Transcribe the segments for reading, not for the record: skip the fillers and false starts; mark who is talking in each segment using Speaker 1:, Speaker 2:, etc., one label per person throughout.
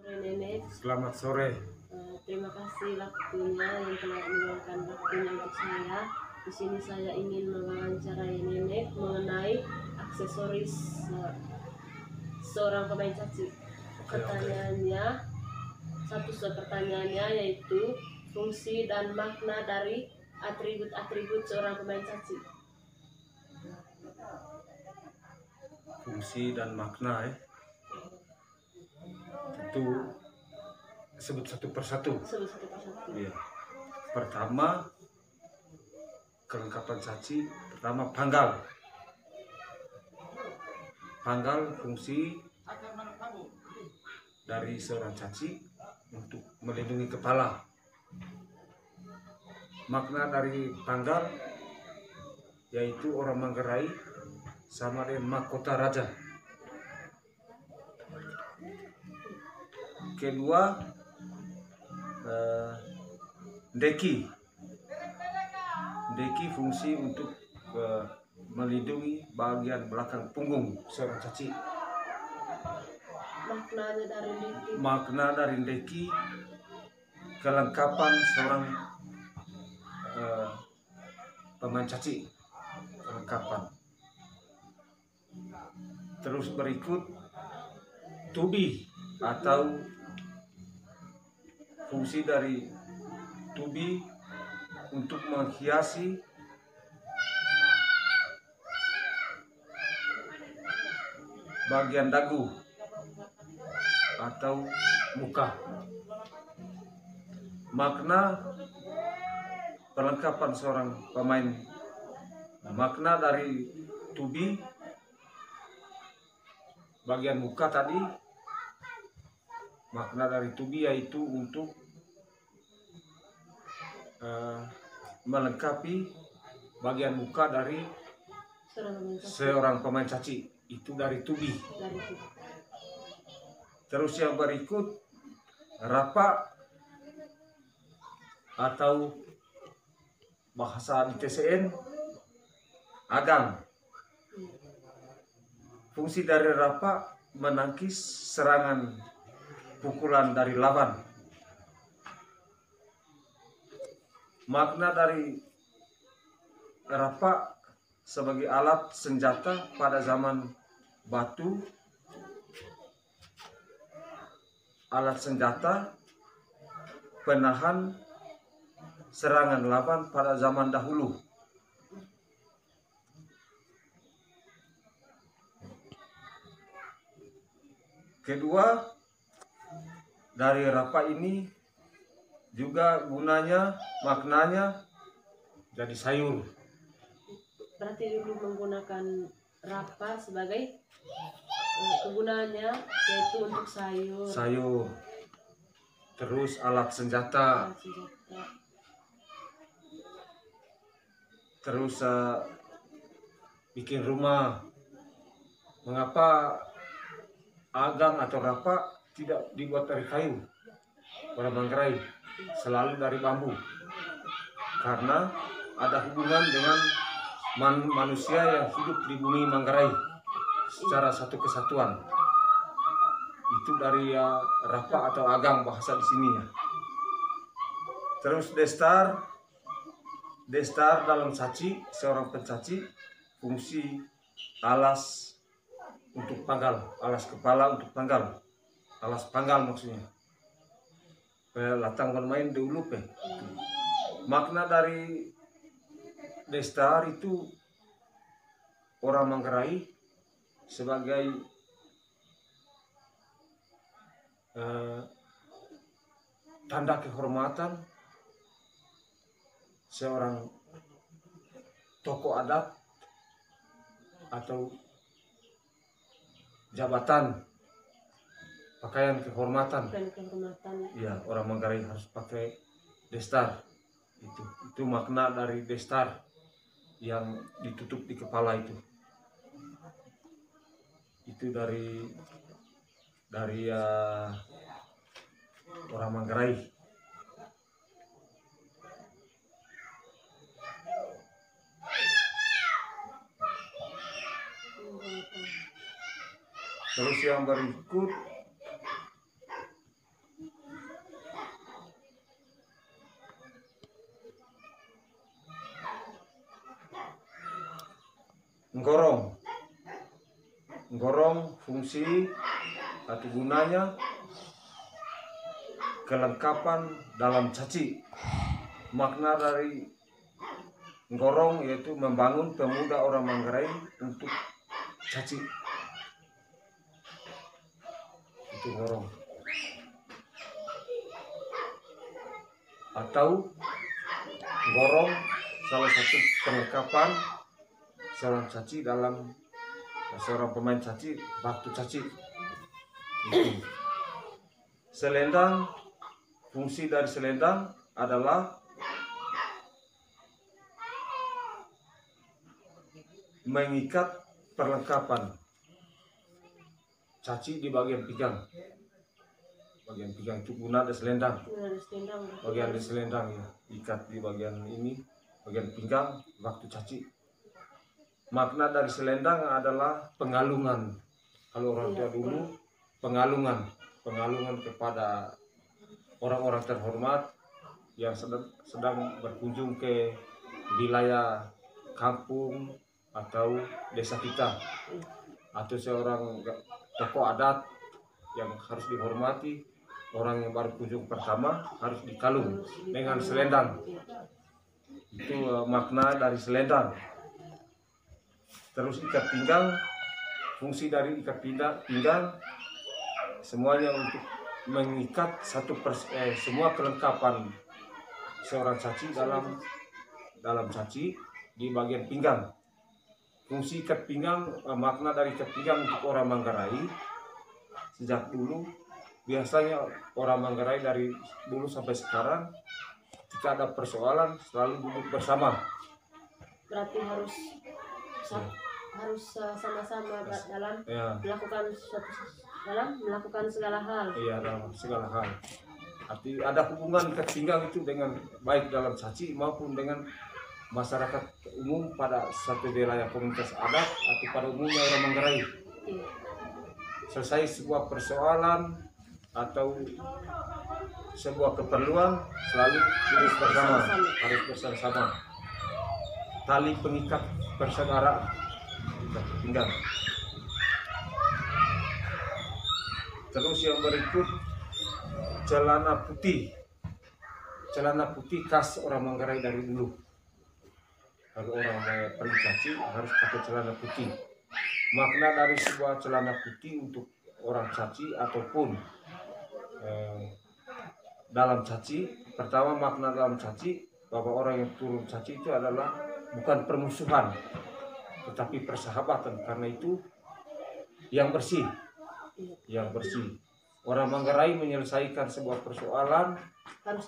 Speaker 1: Sore Nenek.
Speaker 2: Selamat sore.
Speaker 1: Terima kasih waktunya yang telah meluangkan waktunya untuk saya. Di sini saya ingin mewawancarai Nenek mengenai aksesoris seorang pemain caci. Pertanyaannya, satu pertanyaannya yaitu fungsi dan makna dari atribut-atribut seorang pemain caci.
Speaker 2: Fungsi dan makna tentu sebut satu persatu. Iya. Pertama, kelengkapan caci. Pertama, panggal. Panggal fungsi dari seorang caci untuk melindungi kepala. Makna dari panggal yaitu orang Manggarai sama dengan mahkota raja. Kedua, deki. Deki fungsi untuk melindungi bagian belakang punggung seorang caci. Makna dari deki kelengkapan seorang pemain caci, kelengkapan. Terus berikut tubi atau fungsi dari tubi untuk menghiasi bagian dagu atau muka. Makna perlengkapan seorang pemain, makna dari tubi bagian muka tadi, makna dari tubi yaitu untuk melengkapi bagian muka dari seorang pemain caci, itu dari tubi. Terus yang berikut rapa atau bahasa di TCN agang. Fungsi dari rapa menangkis serangan pukulan dari lawan. Makna dari rapa sebagai alat senjata pada zaman batu, alat senjata penahan serangan lawan pada zaman dahulu. Kedua, dari rapa ini juga gunanya, maknanya jadi sayur.
Speaker 1: Berarti dulu menggunakan rapa sebagai kegunaannya yaitu untuk sayur.
Speaker 2: Sayur. Terus alat senjata. Terus bikin rumah. Mengapa agang atau rapa tidak dibuat dari kayu? Orang Manggarai selalu dari bambu, karena ada hubungan dengan manusia yang hidup di bumi Manggarai secara satu kesatuan. Itu dari rapa atau agang bahasa di sini ya. Terus destar dalam caci, seorang pencaci fungsi alas untuk panggal, alas kepala untuk panggal, alas panggal maksudnya. Latang bermain dulu Makna dari destar itu orang Manggarai sebagai tanda kehormatan seorang tokoh adat atau jabatan, pakaian kehormatan. Ya, orang Manggarai harus pakai destar. Itu makna dari destar yang ditutup di kepala itu. Itu dari orang Manggarai. Terus yang berikut Nggorong. Nggorong fungsi atau gunanya kelengkapan dalam caci. Makna dari nggorong yaitu membangun pemuda orang Manggarai untuk caci. Itu nggorong. Atau nggorong salah satu kelengkapan seorang caci dalam seorang pemain caci waktu caci. Selendang, fungsi dari selendang adalah mengikat perlengkapan caci di bagian pinggang. Bagian pinggang itu guna ada selendang. Bagian di selendang ya, ikat di bagian ini, bagian pinggang waktu caci. Makna dari selendang adalah pengalungan. Kalau orang tua dulu pengalungan kepada orang-orang terhormat yang sedang berkunjung ke wilayah kampung atau desa kita, atau seorang tokoh adat yang harus dihormati. Orang yang baru kunjung pertama harus dikalung dengan selendang. Itu makna dari selendang. Terus ikat pinggang, fungsi dari ikat pinggang semuanya untuk mengikat semua kelengkapan seorang caci dalam caci di bagian pinggang. Fungsi ikat pinggang, makna dari ikat pinggang untuk orang Manggarai sejak dulu, biasanya orang Manggarai dari dulu sampai sekarang jika ada persoalan selalu duduk bersama.
Speaker 1: Berarti harus sama-sama dalam melakukan segala hal.
Speaker 2: Iya, dalam segala hal. Arti ada hubungan ikat pinggang itu dengan baik dalam caci maupun dengan masyarakat umum pada satu wilayah komunitas adat atau pada umumnya orang Manggarai. Selesai sebuah persoalan atau sebuah keperluan selalu duduk bersama, harus bersama-sama. Tali pengikat persaudaraan ikat pinggang. Terus yang berikut celana putih. Celana putih khas orang Manggarai dari dulu. Kalau orang mau pergi caci harus pakai celana putih. Makna dari sebuah celana putih untuk orang caci ataupun dalam caci, pertama makna dalam caci bahwa orang yang turun caci itu adalah bukan permusuhan tetapi persahabatan, karena itu yang bersih. Orang Manggarai menyelesaikan sebuah persoalan
Speaker 1: harus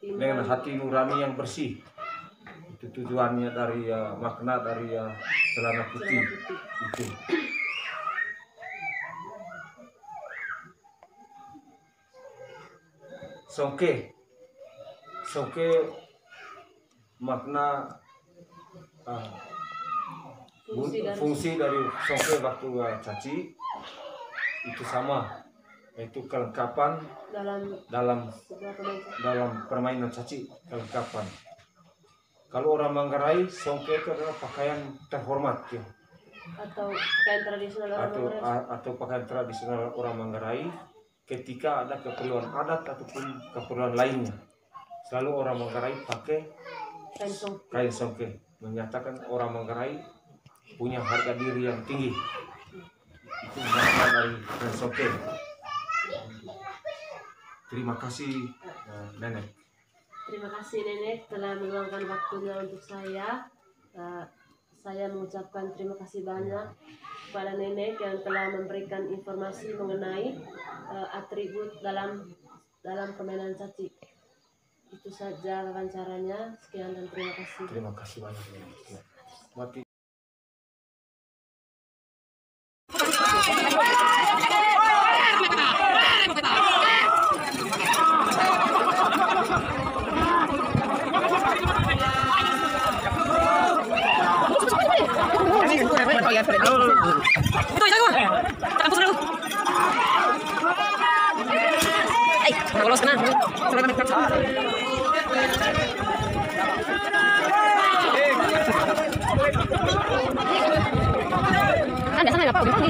Speaker 2: dengan hati nurani yang bersih. Itu tujuannya dari makna dari celana putih itu. Songke makna fungsi dari songke waktu caci itu sama, yaitu kelengkapan dalam permainan caci, kelengkapan. Kalau orang Manggarai, songke itu adalah pakaian terhormat ya.
Speaker 1: Atau pakaian tradisional orang Manggarai.
Speaker 2: Atau pakaian tradisional orang Manggarai ketika ada keperluan adat ataupun keperluan lainnya. Selalu orang Manggarai pakai kain songke, menyatakan orang Manggarai punya harga diri yang tinggi. Itu makna dari kain songke. Terima kasih Nenek.
Speaker 1: Terima kasih Nenek telah meluangkan waktunya untuk saya. Saya mengucapkan terima kasih banyak kepada Nenek yang telah memberikan informasi mengenai atribut dalam permainan caci. Itu saja wawancaranya. Sekian dan terima kasih.
Speaker 2: Terima kasih banyak. Mati.
Speaker 3: Lolos ka na. Eh,